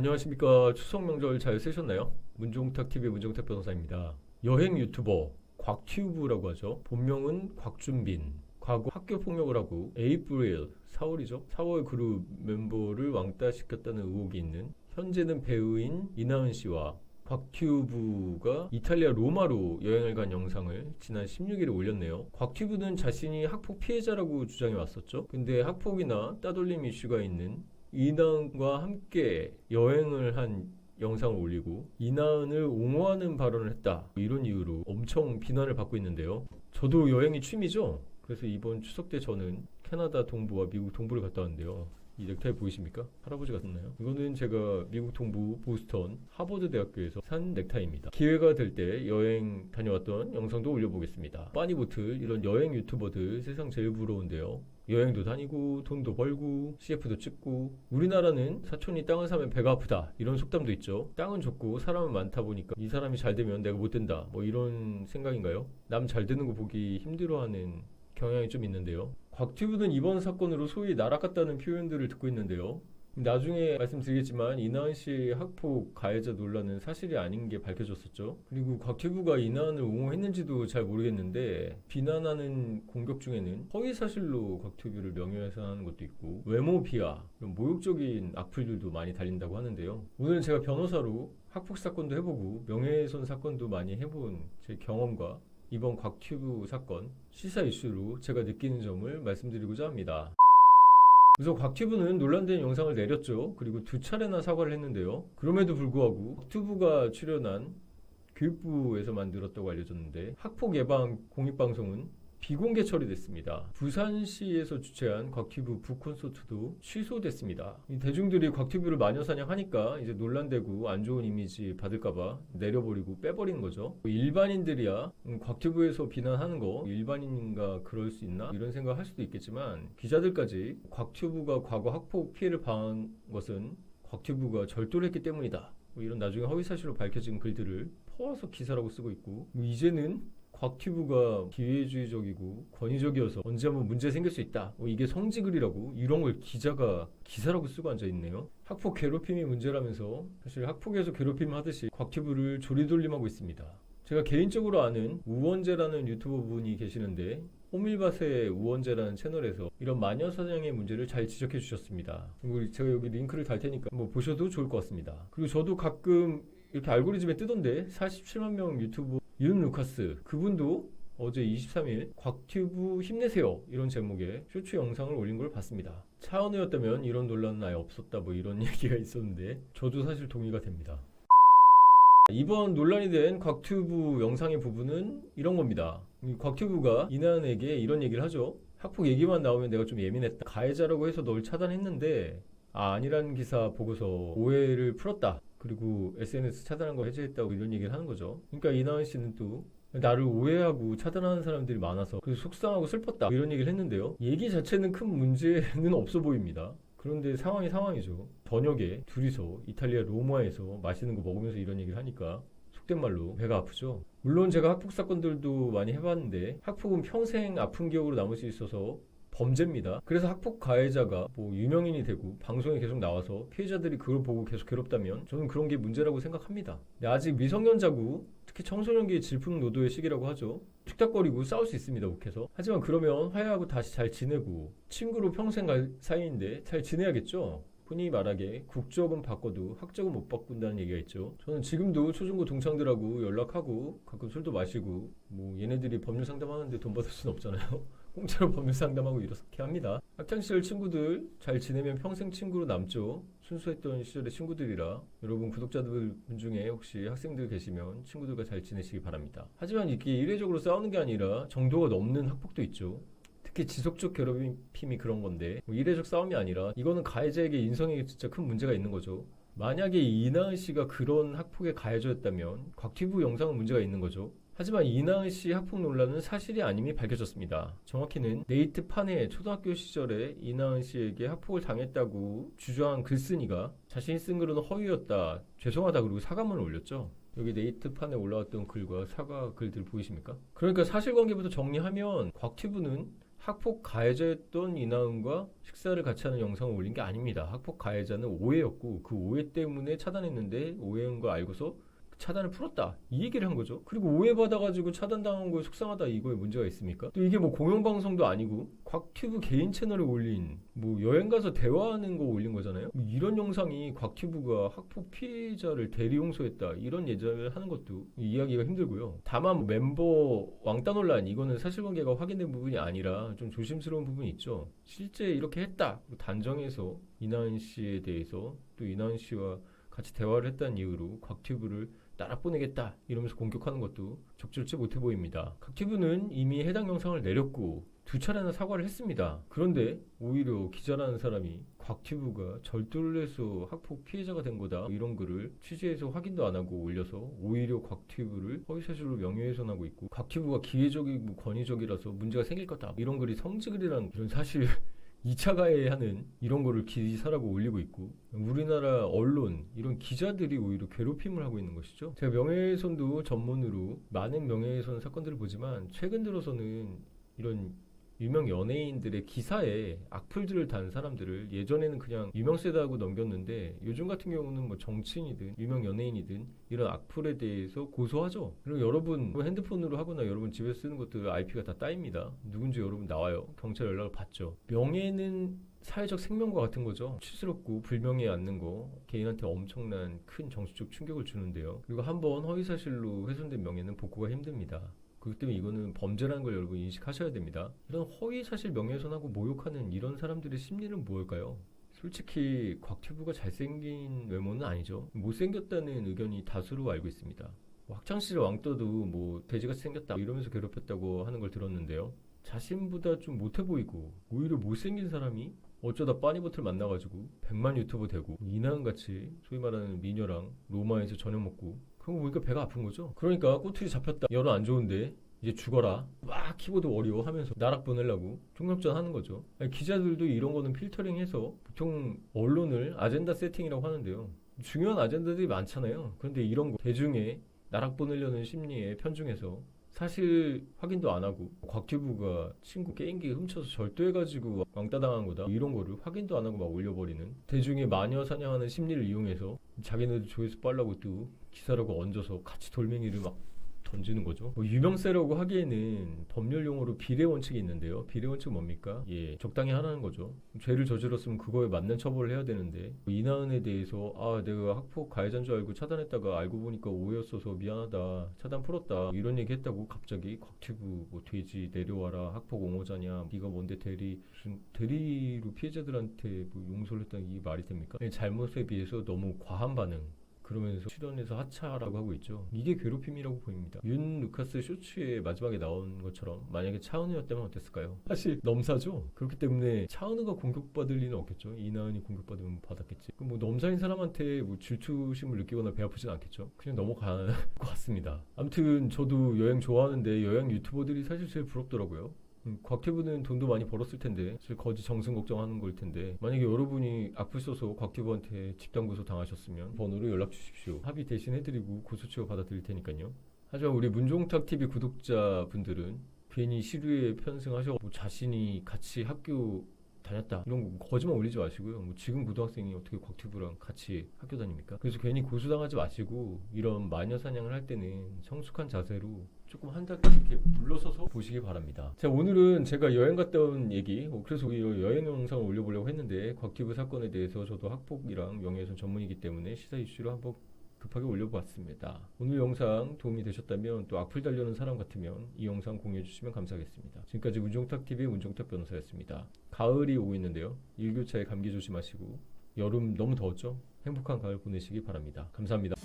안녕하십니까. 추석 명절 잘 쓰셨나요? 문종탁TV 문종탁 변호사입니다. 여행 유튜버 곽튜브라고 하죠. 본명은 곽준빈. 과거 학교 폭력을 하고 에이프릴 4월이죠. 4월 그룹 멤버를 왕따시켰다는 의혹이 있는 현재는 배우인 이나은 씨와 곽튜브가 이탈리아 로마로 여행을 간 영상을 지난 16일에 올렸네요. 곽튜브는 자신이 학폭 피해자라고 주장해 왔었죠. 근데 학폭이나 따돌림 이슈가 있는 이나은과 함께 여행을 한 영상을 올리고 이나은을 옹호하는 발언을 했다. 이런 이유로 엄청 비난을 받고 있는데요. 저도 여행이 취미죠. 그래서 이번 추석 때 저는 캐나다 동부와 미국 동부를 갔다 왔는데요. 이 넥타이 보이십니까? 할아버지 같나요? 이거는 제가 미국 동부 보스턴 하버드 대학교에서 산 넥타이입니다. 기회가 될 때 여행 다녀왔던 영상도 올려보겠습니다. 빠니보틀 이런 여행 유튜버들 세상 제일 부러운데요. 여행도 다니고 돈도 벌고 CF도 찍고 우리나라는 사촌이 땅을 사면 배가 아프다 이런 속담도 있죠. 땅은 좋고 사람은 많다 보니까 이 사람이 잘 되면 내가 못 된다 뭐 이런 생각인가요? 남 잘 되는 거 보기 힘들어하는 경향이 좀 있는데요. 곽튜브는 이번 사건으로 소위 날아갔다는 표현들을 듣고 있는데요. 나중에 말씀드리겠지만 이나은 씨의 학폭 가해자 논란은 사실이 아닌 게 밝혀졌었죠. 그리고 곽튜브가 이나은을 옹호했는지도 잘 모르겠는데 비난하는 공격 중에는 허위 사실로 곽튜브를 명예훼손하는 것도 있고 외모 비하, 이런 모욕적인 악플들도 많이 달린다고 하는데요. 오늘은 제가 변호사로 학폭 사건도 해보고 명예훼손 사건도 많이 해본 제 경험과 이번 곽튜브 사건 시사 이슈로 제가 느끼는 점을 말씀드리고자 합니다. 우선 곽튜브는 논란된 영상을 내렸죠. 그리고 2차례나 사과를 했는데요. 그럼에도 불구하고 곽튜브가 출연한 교육부에서 만들었다고 알려졌는데 학폭 예방 공익방송은 비공개 처리됐습니다. 부산시에서 주최한 곽튜브 북콘서트도 취소됐습니다. 대중들이 곽튜브를 마녀사냥하니까 이제 논란되고 안 좋은 이미지 받을까봐 내려버리고 빼버리는 거죠. 일반인들이야 곽튜브에서 비난하는 거 일반인인가 그럴 수 있나? 이런 생각 할 수도 있겠지만 기자들까지 곽튜브가 과거 학폭 피해를 당한 것은 곽튜브가 절도를 했기 때문이다. 뭐 이런 나중에 허위사실로 밝혀진 글들을 퍼와서 기사라고 쓰고 있고 이제는 곽튜브가 기회주의적이고 권위적이어서 언제 한번 문제 생길 수 있다. 이게 성지글이라고 이런 걸 기자가 기사라고 쓰고 앉아있네요. 학폭 괴롭힘이 문제라면서 사실 학폭에서 괴롭힘 하듯이 곽튜브를 조리돌림하고 있습니다. 제가 개인적으로 아는 우원재라는 유튜버 분이 계시는데 호밀밭의 우원재라는 채널에서 이런 마녀사냥의 문제를 잘 지적해 주셨습니다. 그리고 제가 여기 링크를 달 테니까 보셔도 좋을 것 같습니다. 그리고 저도 가끔 이렇게 알고리즘에 뜨던데 47만 명 유튜버 윤 루카스 그분도 어제 23일 곽튜브 힘내세요 이런 제목의 쇼츠 영상을 올린 걸 봤습니다. 차은우였다면 이런 논란은 아예 없었다 뭐 이런 얘기가 있었는데 저도 사실 동의가 됩니다. 이번 논란이 된 곽튜브 영상의 부분은 이런 겁니다. 곽튜브가 이나은에게 이런 얘기를 하죠. 학폭 얘기만 나오면 내가 좀 예민했다. 가해자라고 해서 널 차단했는데 아니라는 기사 보고서 오해를 풀었다. 그리고 SNS 차단한 거 해제했다고 이런 얘기를 하는 거죠. 그러니까 이나은 씨는 또 나를 오해하고 차단하는 사람들이 많아서 그래서 속상하고 슬펐다 이런 얘기를 했는데요. 얘기 자체는 큰 문제는 없어 보입니다. 그런데 상황이 상황이죠. 저녁에 둘이서 이탈리아 로마에서 맛있는 거 먹으면서 이런 얘기를 하니까 속된 말로 배가 아프죠. 물론 제가 학폭 사건들도 많이 해봤는데 학폭은 평생 아픈 기억으로 남을 수 있어서 범죄입니다. 그래서 학폭 가해자가 유명인이 되고 방송에 계속 나와서 피해자들이 그걸 보고 계속 괴롭다면 저는 그런 게 문제라고 생각합니다. 근데 아직 미성년자고 특히 청소년기의 질풍노도의 시기라고 하죠. 툭탁거리고 싸울 수 있습니다. 욱해서. 하지만 그러면 화해하고 다시 잘 지내고 친구로 평생 갈 사이인데 잘 지내야겠죠. 흔히 말하게 국적은 바꿔도 학적은 못 바꾼다는 얘기가 있죠. 저는 지금도 초중고 동창들하고 연락하고 가끔 술도 마시고 얘네들이 법률 상담하는데 돈 받을 수는 없잖아요. 공짜로 법률 상담하고 이렇게 합니다. 학창시절 친구들 잘 지내면 평생 친구로 남죠. 순수했던 시절의 친구들이라 여러분 구독자들 중에 혹시 학생들 계시면 친구들과 잘 지내시기 바랍니다. 하지만 이게 이례적으로 싸우는 게 아니라 정도가 넘는 학폭도 있죠. 특히 지속적 괴롭힘이 그런 건데 이례적 싸움이 아니라 이거는 가해자에게 인성에 진짜 큰 문제가 있는 거죠. 만약에 이나은 씨가 그런 학폭의 가해자였다면 곽튜브 영상은 문제가 있는 거죠. 하지만 이나은 씨 학폭 논란은 사실이 아님이 밝혀졌습니다. 정확히는 네이트 판에 초등학교 시절에 이나은 씨에게 학폭을 당했다고 주장한 글쓴이가 자신이 쓴 글은 허위였다, 죄송하다 그리고 사과문을 올렸죠. 여기 네이트 판에 올라왔던 글과 사과 글들 보이십니까? 그러니까 사실관계부터 정리하면 곽튜브는 학폭 가해자였던 이나은과 식사를 같이 하는 영상을 올린 게 아닙니다. 학폭 가해자는 오해였고 그 오해 때문에 차단했는데 오해인 걸 알고서 차단을 풀었다 이 얘기를 한 거죠. 그리고 오해받아가지고 차단당한 거에 속상하다 이거에 문제가 있습니까? 또 이게 뭐 공영방송도 아니고 곽튜브 개인 채널에 올린 뭐 여행 가서 대화하는 거 올린 거잖아요. 이런 영상이 곽튜브가 학폭 피해자를 대리용서했다 이런 예정을 하는 것도 이해하기가 힘들고요. 다만 멤버 왕따 논란 이거는 사실관계가 확인된 부분이 아니라 좀 조심스러운 부분이 있죠. 실제 이렇게 했다 단정해서 이나은 씨에 대해서 또 이나은 씨와 같이 대화를 했다는 이유로 곽튜브를 따라보내겠다 이러면서 공격하는 것도 적절치 못해 보입니다. 곽튜브는 이미 해당 영상을 내렸고 2차례나 사과를 했습니다. 그런데 오히려 기자라는 사람이 곽튜브가 절도를 해서 학폭 피해자가 된 거다 이런 글을 취재해서 확인도 안 하고 올려서 오히려 곽튜브를 허위사실로 명예훼손하고 있고 곽튜브가 기회적이고 권위적이라서 문제가 생길 거다 이런 글이 성지글이라는 이런 사실 2차 가해하는 이런 거를 기사라고 올리고 있고 우리나라 언론 이런 기자들이 오히려 괴롭힘을 하고 있는 것이죠. 제가 명예훼손도 전문으로 많은 명예훼손 사건들을 보지만 최근 들어서는 이런 유명 연예인들의 기사에 악플들을 단 사람들을 예전에는 그냥 유명세다 하고 넘겼는데 요즘 같은 경우는 뭐 정치인이든 유명 연예인이든 이런 악플에 대해서 고소하죠. 그리고 여러분 핸드폰으로 하거나 여러분 집에서 쓰는 것도 IP가 다 따입니다. 누군지 여러분 나와요. 경찰 연락을 받죠. 명예는 사회적 생명과 같은 거죠. 수치스럽고 불명예에 앉는 거 개인한테 엄청난 큰 정신적 충격을 주는데요. 그리고 한번 허위사실로 훼손된 명예는 복구가 힘듭니다. 그렇기 때문에 이거는 범죄라는 걸 여러분 인식하셔야 됩니다. 이런 허위사실 명예훼손하고 모욕하는 이런 사람들의 심리는 무엇일까요? 솔직히 곽튜브가 잘생긴 외모는 아니죠. 못생겼다는 의견이 다수로 알고 있습니다. 학창시절 왕따도 뭐 돼지같이 생겼다 이러면서 괴롭혔다고 하는 걸 들었는데요. 자신보다 좀 못해 보이고 오히려 못생긴 사람이 어쩌다 빠니버틀 만나가지고 100만 유튜버 되고 이나은같이 소위 말하는 미녀랑 로마에서 저녁 먹고 그런 거 보니까 배가 아픈 거죠. 그러니까 꼬투리 잡혔다 여론 안 좋은데 이제 죽어라 막 키보드 어려워 하면서 나락 보내려고 총력전 하는 거죠. 아니, 기자들도 이런 거는 필터링해서 보통 언론을 아젠다 세팅이라고 하는데요. 중요한 아젠다들이 많잖아요. 그런데 이런 거 대중의 나락 보내려는 심리에 편중해서 사실 확인도 안 하고 곽튜브가 친구 게임기 훔쳐서 절도해가지고 왕따당한 거다 이런 거를 확인도 안 하고 막 올려버리는 대중의 마녀 사냥하는 심리를 이용해서 자기네들 조회수 빨라고 또 기사라고 얹어서 같이 돌멩이를 막 던지는 거죠. 뭐 유명세라고 하기에는 법률 용어로 비례 원칙이 있는데요. 비례 원칙은 뭡니까? 예, 적당히 하라는 거죠. 죄를 저질렀으면 그거에 맞는 처벌을 해야 되는데 이나은에 대해서 아 내가 학폭 가해자인 줄 알고 차단했다가 알고 보니까 오해였어서 미안하다 차단 풀었다 이런 얘기 했다고 갑자기 곽튜브 뭐 돼지 내려와라 학폭 옹호자냐 네가 뭔데 무슨 대리로 피해자들한테 뭐 용서를 했다는 이게 말이 됩니까? 잘못에 비해서 너무 과한 반응 그러면서 출연해서 하차라고 하고 있죠. 이게 괴롭힘이라고 보입니다. 윤 루카스 쇼츠에 마지막에 나온 것처럼 만약에 차은우였다면 어땠을까요? 사실 넘사죠. 그렇기 때문에 차은우가 공격받을 리는 없겠죠. 이나은이 공격받으면 받았겠지. 그럼 뭐 넘사인 사람한테 뭐 질투심을 느끼거나 배 아프진 않겠죠. 그냥 넘어갈 것 같습니다. 아무튼 저도 여행 좋아하는데 여행 유튜버들이 사실 제일 부럽더라고요. 곽튜브는 돈도 많이 벌었을 텐데 사실 거지 정승 걱정하는 걸 텐데 만약에 여러분이 악플 써서 곽튜브한테 집단 고소 당하셨으면 번호로 연락 주십시오. 합의 대신 해드리고 고소 치료 받아드릴 테니까요. 하지만 우리 문종탁TV 구독자분들은 괜히 시류에 편승하셔 뭐 자신이 같이 학교 다녔다 이런 거 거짓말 올리지 마시고요. 뭐 지금 고등학생이 어떻게 곽튜브랑 같이 학교 다닙니까? 그래서 괜히 고소당하지 마시고 이런 마녀 사냥을 할 때는 성숙한 자세로 조금 한 달 이렇게 물러서서 보시기 바랍니다. 자 오늘은 제가 여행 갔다 온 얘기 그래서 여행 영상을 올려보려고 했는데 곽튜브 사건에 대해서 저도 학폭이랑 명예훼손 전문이기 때문에 시사 이슈로 한번 급하게 올려보았습니다. 오늘 영상 도움이 되셨다면 또 악플 달려는 사람 같으면 이 영상 공유해 주시면 감사하겠습니다. 지금까지 문종탁TV의 문종탁 변호사였습니다. 가을이 오고 있는데요. 일교차에 감기 조심하시고 여름 너무 더웠죠? 행복한 가을 보내시기 바랍니다. 감사합니다.